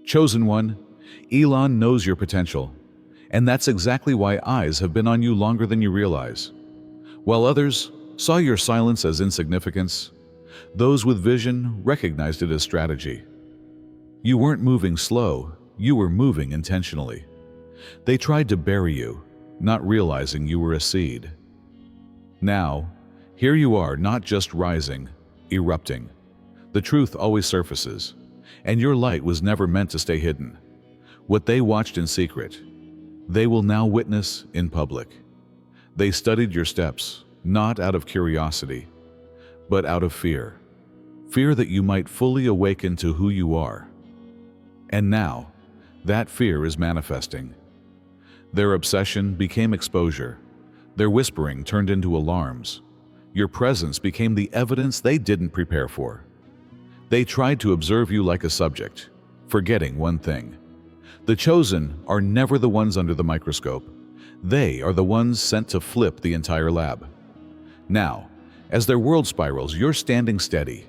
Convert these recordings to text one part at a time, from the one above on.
Chosen one, Elon knows your potential, and that's exactly why eyes have been on you longer than you realize. While others saw your silence as insignificance, those with vision recognized it as strategy. You weren't moving slow, you were moving intentionally. They tried to bury you, not realizing you were a seed. Now, here you are, not just rising, erupting. The truth always surfaces, and your light was never meant to stay hidden. What they watched in secret, they will now witness in public. They studied your steps, not out of curiosity, but out of fear. Fear that you might fully awaken to who you are. And now, that fear is manifesting. Their obsession became exposure. Their whispering turned into alarms. Your presence became the evidence they didn't prepare for. They tried to observe you like a subject, forgetting one thing. The chosen are never the ones under the microscope. They are the ones sent to flip the entire lab. Now, as their world spirals, you're standing steady,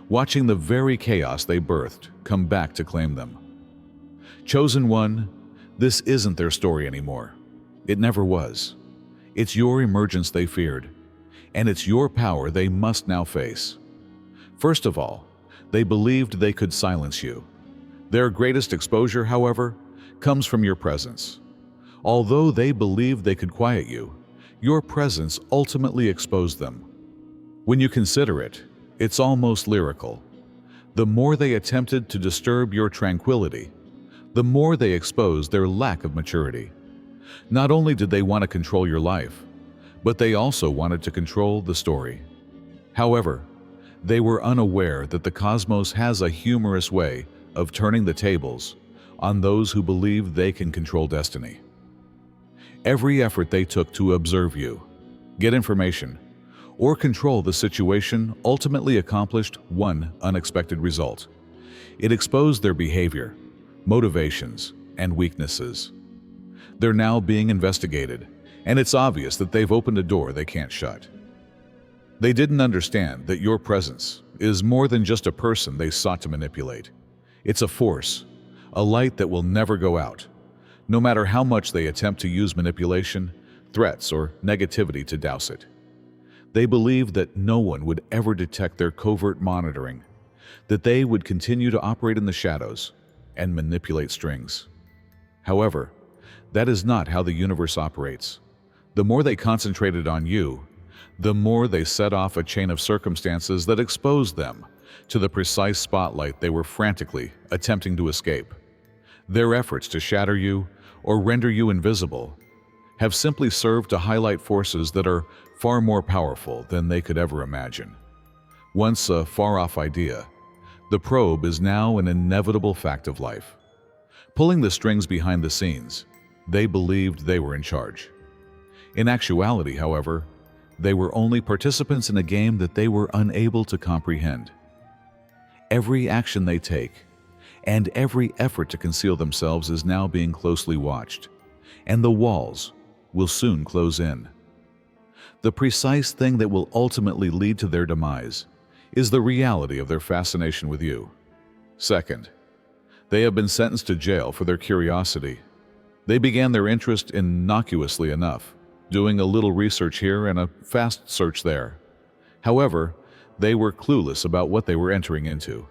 watching the very chaos they birthed come back to claim them. Chosen one, this isn't their story anymore. It never was. It's your emergence they feared, and it's your power they must now face. First of all, they believed they could silence you. Their greatest exposure, however, comes from your presence. Although they believed they could quiet you, your presence ultimately exposed them. When you consider it, it's almost lyrical. The more they attempted to disturb your tranquility, the more they exposed their lack of maturity. Not only did they want to control your life, but they also wanted to control the story. However, they were unaware that the cosmos has a humorous way of turning the tables on those who believe they can control destiny. Every effort they took to observe you, get information, or control the situation ultimately accomplished one unexpected result. It exposed their behavior, motivations, and weaknesses. They're now being investigated, and it's obvious that they've opened a door they can't shut. They didn't understand that your presence is more than just a person they sought to manipulate. It's a force, a light that will never go out, no matter how much they attempt to use manipulation, threats, or negativity to douse it. They believed that no one would ever detect their covert monitoring, that they would continue to operate in the shadows and manipulate strings. However, that is not how the universe operates. The more they concentrated on you, the more they set off a chain of circumstances that exposed them to the precise spotlight they were frantically attempting to escape. Their efforts to shatter you or render you invisible have simply served to highlight forces that are far more powerful than they could ever imagine. Once a far-off idea, the probe is now an inevitable fact of life. Pulling the strings behind the scenes, they believed they were in charge. In actuality, however, they were only participants in a game that they were unable to comprehend. Every action they take, and every effort to conceal themselves is now being closely watched, and the walls will soon close in. The precise thing that will ultimately lead to their demise is the reality of their fascination with you. Second, they have been sentenced to jail for their curiosity. They began their interest innocuously enough, doing a little research here and a fast search there. However, they were clueless about what they were entering into.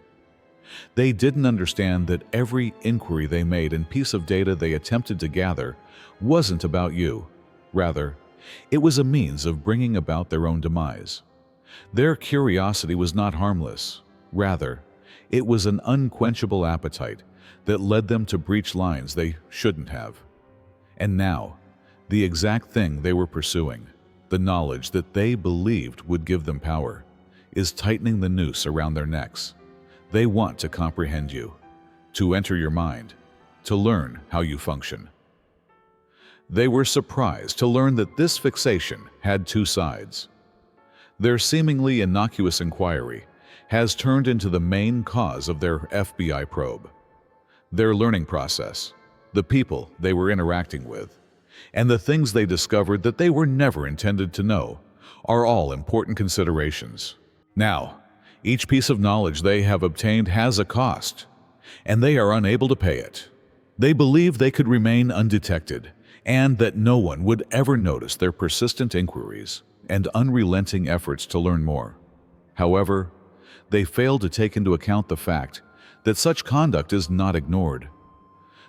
They didn't understand that every inquiry they made and piece of data they attempted to gather wasn't about you. Rather, it was a means of bringing about their own demise. Their curiosity was not harmless. Rather, it was an unquenchable appetite that led them to breach lines they shouldn't have. And now, the exact thing they were pursuing, the knowledge that they believed would give them power, is tightening the noose around their necks. They want to comprehend you, to enter your mind, to learn how you function. They were surprised to learn that this fixation had two sides. Their seemingly innocuous inquiry has turned into the main cause of their FBI probe. Their learning process, the people they were interacting with, and the things they discovered that they were never intended to know are all important considerations. Now, each piece of knowledge they have obtained has a cost, and they are unable to pay it. They believe they could remain undetected, and that no one would ever notice their persistent inquiries and unrelenting efforts to learn more. However, they fail to take into account the fact that such conduct is not ignored.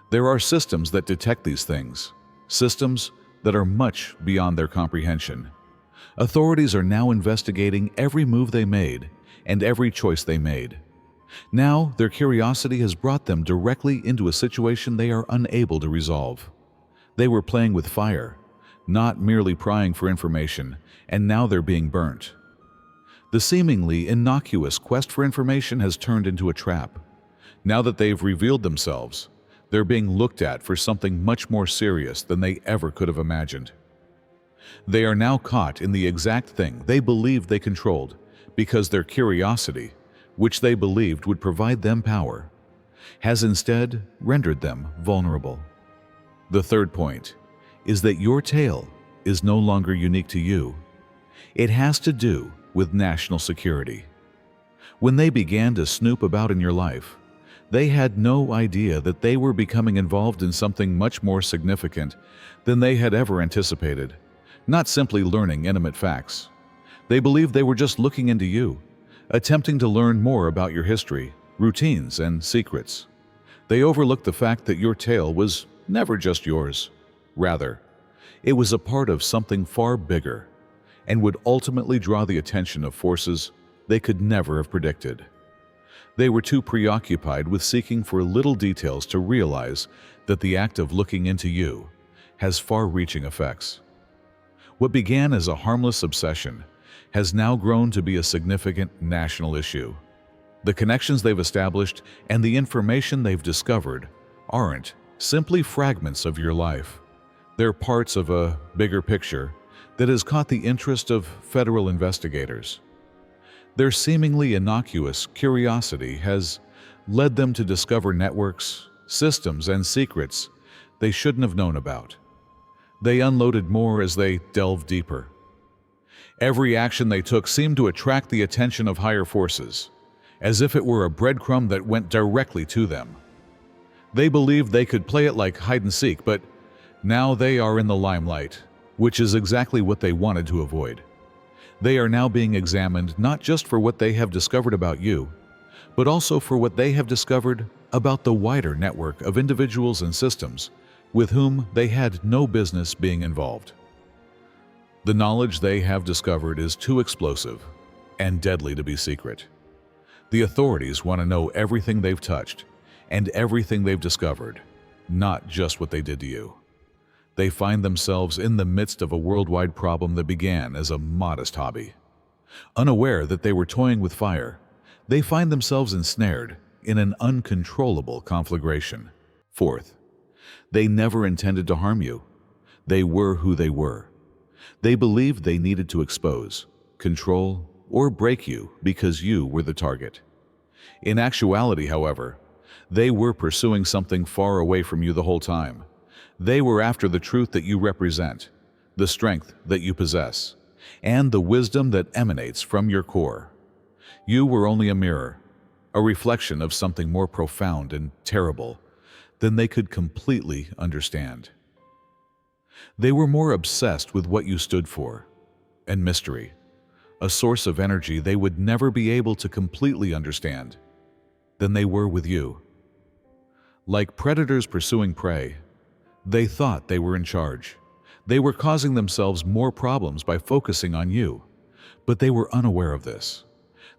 There are systems that detect these things, systems that are much beyond their comprehension. Authorities are now investigating every move they made and every choice they made. Now, their curiosity has brought them directly into a situation they are unable to resolve. They were playing with fire, not merely prying for information, and now they're being burnt. The seemingly innocuous quest for information has turned into a trap. Now that they've revealed themselves, they're being looked at for something much more serious than they ever could have imagined. They are now caught in the exact thing they believed they controlled because their curiosity, which they believed would provide them power, has instead rendered them vulnerable. The third point is that your tale is no longer unique to you. It has to do with national security. When they began to snoop about in your life, they had no idea that they were becoming involved in something much more significant than they had ever anticipated, not simply learning intimate facts. They believed they were just looking into you, attempting to learn more about your history, routines, and secrets. They overlooked the fact that your tale was never just yours. Rather, it was a part of something far bigger and would ultimately draw the attention of forces they could never have predicted. They were too preoccupied with seeking for little details to realize that the act of looking into you has far-reaching effects. What began as a harmless obsession has now grown to be a significant national issue. The connections they've established and the information they've discovered aren't simply fragments of your life. They're parts of a bigger picture that has caught the interest of federal investigators. Their seemingly innocuous curiosity has led them to discover networks, systems, and secrets they shouldn't have known about. They unloaded more as they delved deeper. Every action they took seemed to attract the attention of higher forces, as if it were a breadcrumb that went directly to them. They believed they could play it like hide-and-seek, but now they are in the limelight, which is exactly what they wanted to avoid. They are now being examined not just for what they have discovered about you, but also for what they have discovered about the wider network of individuals and systems with whom they had no business being involved. The knowledge they have discovered is too explosive and deadly to be secret. The authorities want to know everything they've touched and everything they've discovered, not just what they did to you. They find themselves in the midst of a worldwide problem that began as a modest hobby. Unaware that they were toying with fire, they find themselves ensnared in an uncontrollable conflagration. Fourth, they never intended to harm you. They were who they were. They believed they needed to expose, control, or break you because you were the target. In actuality, however, they were pursuing something far away from you the whole time. They were after the truth that you represent, the strength that you possess, and the wisdom that emanates from your core. You were only a mirror, a reflection of something more profound and terrible than they could completely understand. They were more obsessed with what you stood for, and mystery, a source of energy they would never be able to completely understand, than they were with you. Like predators pursuing prey, they thought they were in charge. They were causing themselves more problems by focusing on you, but they were unaware of this.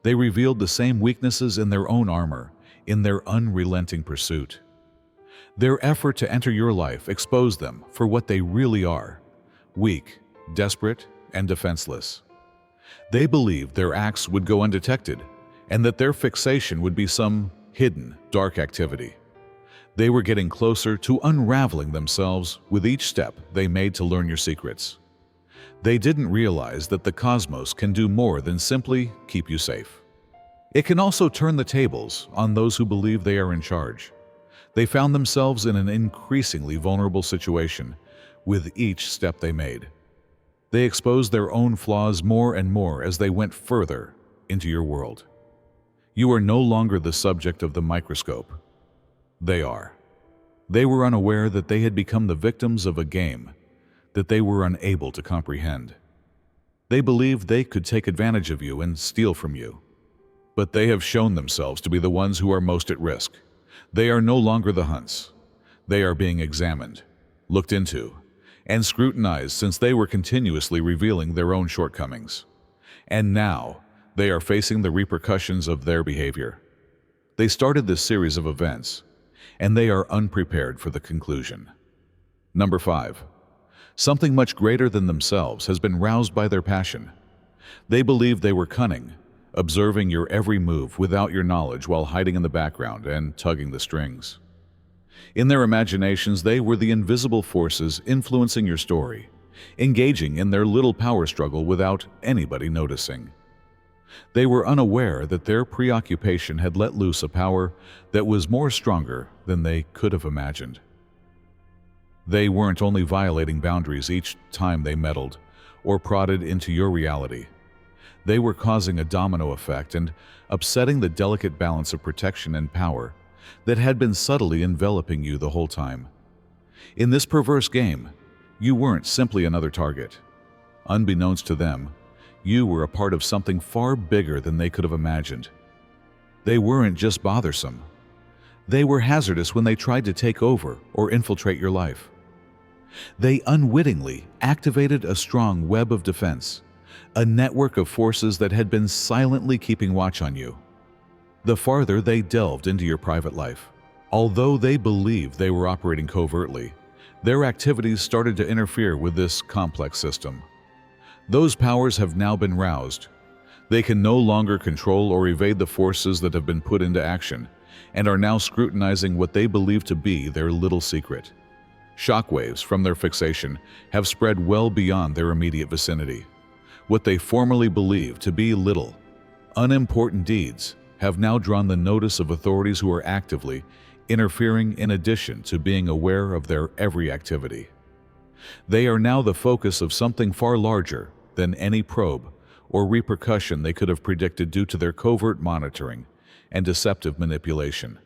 They revealed the same weaknesses in their own armor, in their unrelenting pursuit. Their effort to enter your life exposed them for what they really are: weak, desperate, and defenseless. They believed their acts would go undetected, and that their fixation would be some hidden, dark activity. They were getting closer to unraveling themselves with each step they made to learn your secrets. They didn't realize that the cosmos can do more than simply keep you safe. It can also turn the tables on those who believe they are in charge. They found themselves in an increasingly vulnerable situation with each step they made. They exposed their own flaws more and more as they went further into your world. You are no longer the subject of the microscope. They are. They were unaware that they had become the victims of a game that they were unable to comprehend. They believed they could take advantage of you and steal from you. But they have shown themselves to be the ones who are most at risk. They are no longer the hunts. They are being examined, looked into, and scrutinized since they were continuously revealing their own shortcomings. And now, they are facing the repercussions of their behavior. They started this series of events, and they are unprepared for the conclusion. Number 5. Something much greater than themselves has been roused by their passion. They believed they were cunning, observing your every move without your knowledge while hiding in the background and tugging the strings. In their imaginations, they were the invisible forces influencing your story, engaging in their little power struggle without anybody noticing. They were unaware that their preoccupation had let loose a power that was more stronger than they could have imagined. They weren't only violating boundaries each time they meddled or prodded into your reality. They were causing a domino effect and upsetting the delicate balance of protection and power that had been subtly enveloping you the whole time. In this perverse game, you weren't simply another target. Unbeknownst to them, you were a part of something far bigger than they could have imagined. They weren't just bothersome. They were hazardous when they tried to take over or infiltrate your life. They unwittingly activated a strong web of defense, a network of forces that had been silently keeping watch on you. The farther they delved into your private life, although they believed they were operating covertly, their activities started to interfere with this complex system. Those powers have now been roused. They can no longer control or evade the forces that have been put into action and are now scrutinizing what they believe to be their little secret. Shockwaves from their fixation have spread well beyond their immediate vicinity. What they formerly believed to be little, unimportant deeds have now drawn the notice of authorities who are actively interfering in addition to being aware of their every activity. They are now the focus of something far larger than any probe or repercussion they could have predicted due to their covert monitoring and deceptive manipulation.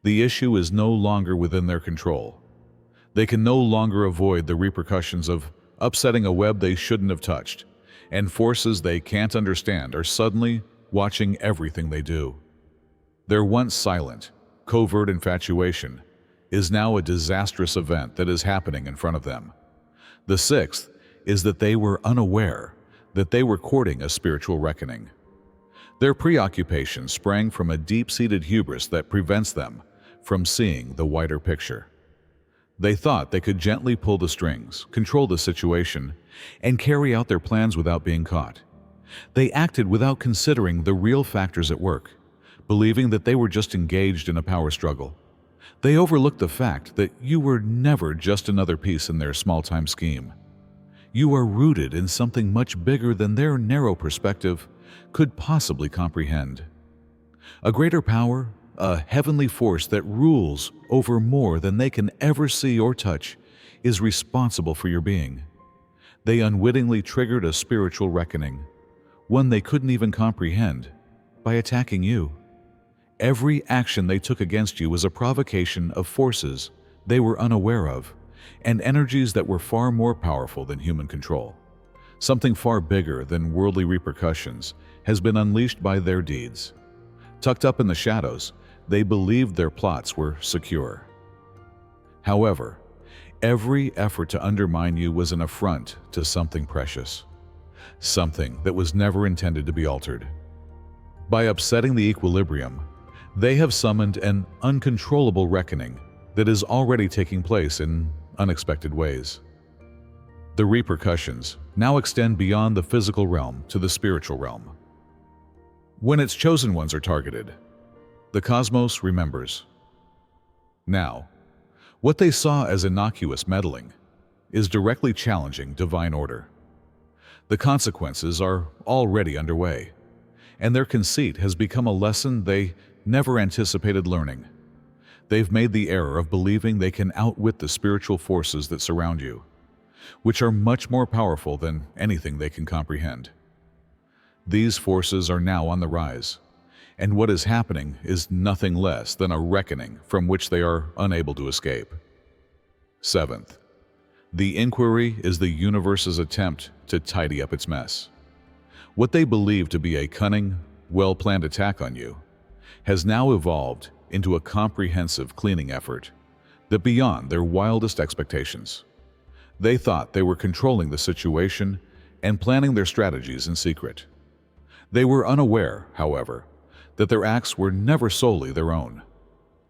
The issue is no longer within their control. They can no longer avoid the repercussions of upsetting a web they shouldn't have touched, and forces they can't understand are suddenly watching everything they do. Their once silent, covert infatuation is now a disastrous event that is happening in front of them. The sixth is that they were unaware that they were courting a spiritual reckoning. Their preoccupation sprang from a deep-seated hubris that prevents them from seeing the wider picture. They thought they could gently pull the strings, control the situation, and carry out their plans without being caught. They acted without considering the real factors at work, believing that they were just engaged in a power struggle. They overlooked the fact that you were never just another piece in their small-time scheme. You are rooted in something much bigger than their narrow perspective could possibly comprehend. A greater power, a heavenly force that rules over more than they can ever see or touch, is responsible for your being. They unwittingly triggered a spiritual reckoning, one they couldn't even comprehend, by attacking you. Every action they took against you was a provocation of forces they were unaware of, and energies that were far more powerful than human control. Something far bigger than worldly repercussions has been unleashed by their deeds. Tucked up in the shadows, they believed their plots were secure. However, every effort to undermine you was an affront to something precious, something that was never intended to be altered. By upsetting the equilibrium, they have summoned an uncontrollable reckoning that is already taking place in unexpected ways. The repercussions now extend beyond the physical realm to the spiritual realm. When its chosen ones are targeted, the cosmos remembers. Now, what they saw as innocuous meddling is directly challenging divine order. The consequences are already underway, and their conceit has become a lesson they never anticipated learning. They've made the error of believing they can outwit the spiritual forces that surround you, which are much more powerful than anything they can comprehend. These forces are now on the rise, and what is happening is nothing less than a reckoning from which they are unable to escape. Seventh, the inquiry is the universe's attempt to tidy up its mess. What they believe to be a cunning, well-planned attack on you has now evolved into a comprehensive cleaning effort that beyond their wildest expectations. They thought they were controlling the situation and planning their strategies in secret. They were unaware, however, that their acts were never solely their own.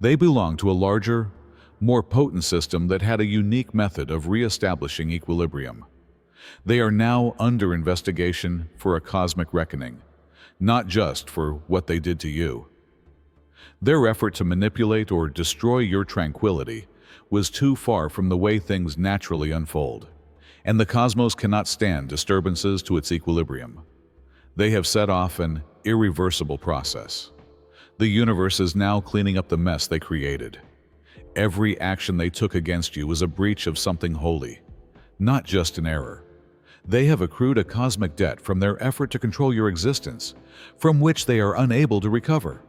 They belonged to a larger, more potent system that had a unique method of re-establishing equilibrium. They are now under investigation for a cosmic reckoning, not just for what they did to you. Their effort to manipulate or destroy your tranquility was too far from the way things naturally unfold, and the cosmos cannot stand disturbances to its equilibrium. They have set off an irreversible process. The universe is now cleaning up the mess they created. Every action they took against you was a breach of something holy, not just an error. They have accrued a cosmic debt from their effort to control your existence, from which they are unable to recover.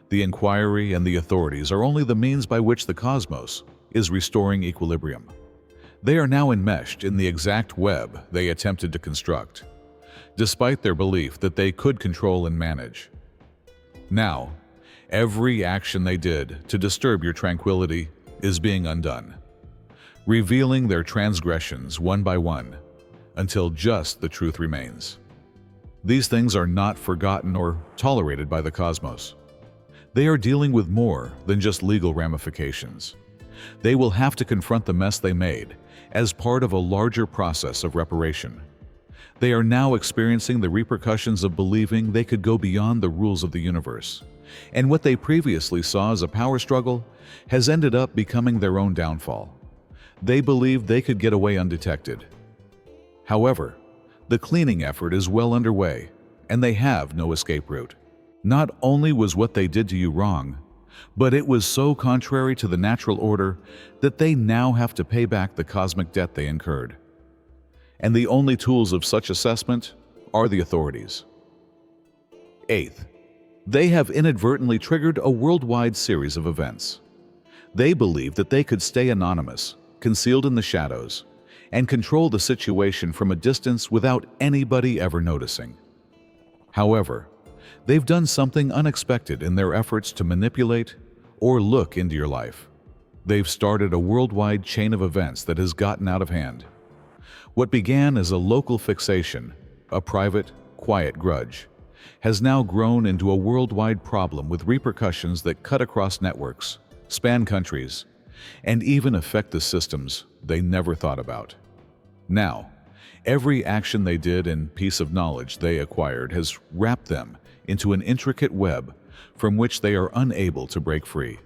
The inquiry and the authorities are only the means by which the cosmos is restoring equilibrium. They are now enmeshed in the exact web they attempted to construct, despite their belief that they could control and manage. Now, every action they did to disturb your tranquility is being undone, revealing their transgressions one by one, until just the truth remains. These things are not forgotten or tolerated by the cosmos. They are dealing with more than just legal ramifications. They will have to confront the mess they made as part of a larger process of reparation. They are now experiencing the repercussions of believing they could go beyond the rules of the universe, and what they previously saw as a power struggle has ended up becoming their own downfall. They believed they could get away undetected. However, the cleaning effort is well underway, and they have no escape route. Not only was what they did to you wrong, but it was so contrary to the natural order that they now have to pay back the cosmic debt they incurred. And the only tools of such assessment are the authorities. Eighth, they have inadvertently triggered a worldwide series of events. They believe that they could stay anonymous, concealed in the shadows, and control the situation from a distance without anybody ever noticing. However, they've done something unexpected in their efforts to manipulate or look into your life. They've started a worldwide chain of events that has gotten out of hand. What began as a local fixation, a private, quiet grudge, has now grown into a worldwide problem with repercussions that cut across networks, span countries, and even affect the systems they never thought about. Now, every action they did and piece of knowledge they acquired has wrapped them into an intricate web from which they are unable to break free.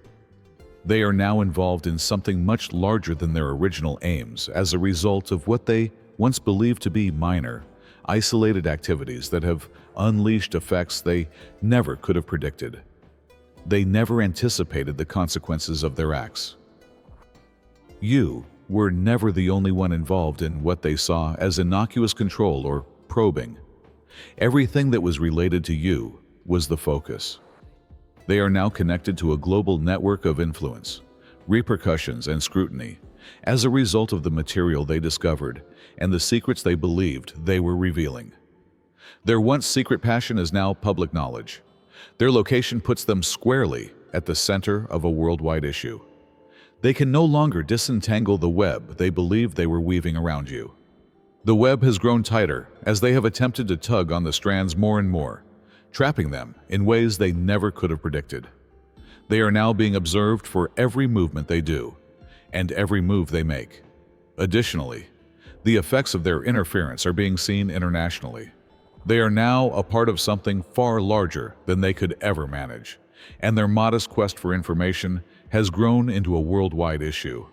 They are now involved in something much larger than their original aims as a result of what they once believed to be minor, isolated activities that have unleashed effects they never could have predicted. They never anticipated the consequences of their acts. You were never the only one involved in what they saw as innocuous control or probing. Everything that was related to you was the focus. They are now connected to a global network of influence, repercussions, and scrutiny as a result of the material they discovered and the secrets they believed they were revealing. Their once secret passion is now public knowledge. Their location puts them squarely at the center of a worldwide issue. They can no longer disentangle the web they believed they were weaving around you. The web has grown tighter as they have attempted to tug on the strands more and more, trapping them in ways they never could have predicted. They are now being observed for every movement they do and every move they make. Additionally, the effects of their interference are being seen internationally. They are now a part of something far larger than they could ever manage, and their modest quest for information has grown into a worldwide issue.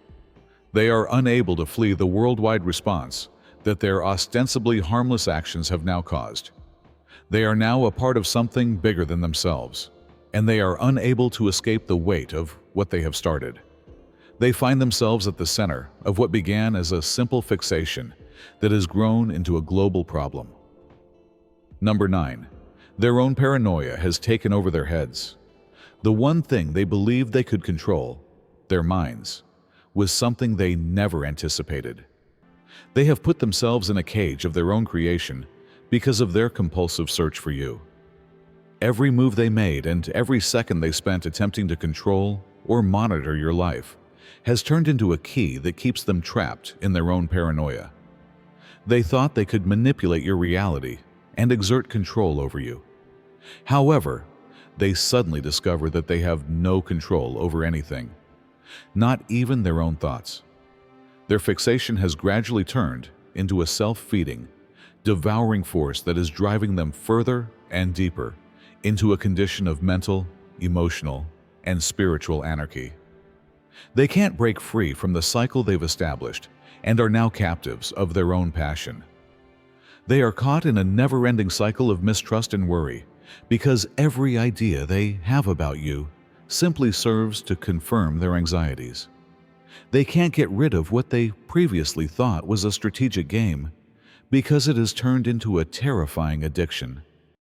They are unable to flee the worldwide response that their ostensibly harmless actions have now caused. They are now a part of something bigger than themselves, and they are unable to escape the weight of what they have started. They find themselves at the center of what began as a simple fixation that has grown into a global problem. Number 9. Their own paranoia has taken over their heads. The one thing they believed they could control, their minds, was something they never anticipated. They have put themselves in a cage of their own creation because of their compulsive search for you. Every move they made and every second they spent attempting to control or monitor your life has turned into a key that keeps them trapped in their own paranoia. They thought they could manipulate your reality and exert control over you. However, they suddenly discover that they have no control over anything, not even their own thoughts. Their fixation has gradually turned into a self-feeding, devouring force that is driving them further and deeper into a condition of mental, emotional, and spiritual anarchy. They can't break free from the cycle they've established and are now captives of their own passion. They are caught in a never-ending cycle of mistrust and worry because every idea they have about you simply serves to confirm their anxieties. They can't get rid of what they previously thought was a strategic game because it has turned into a terrifying addiction.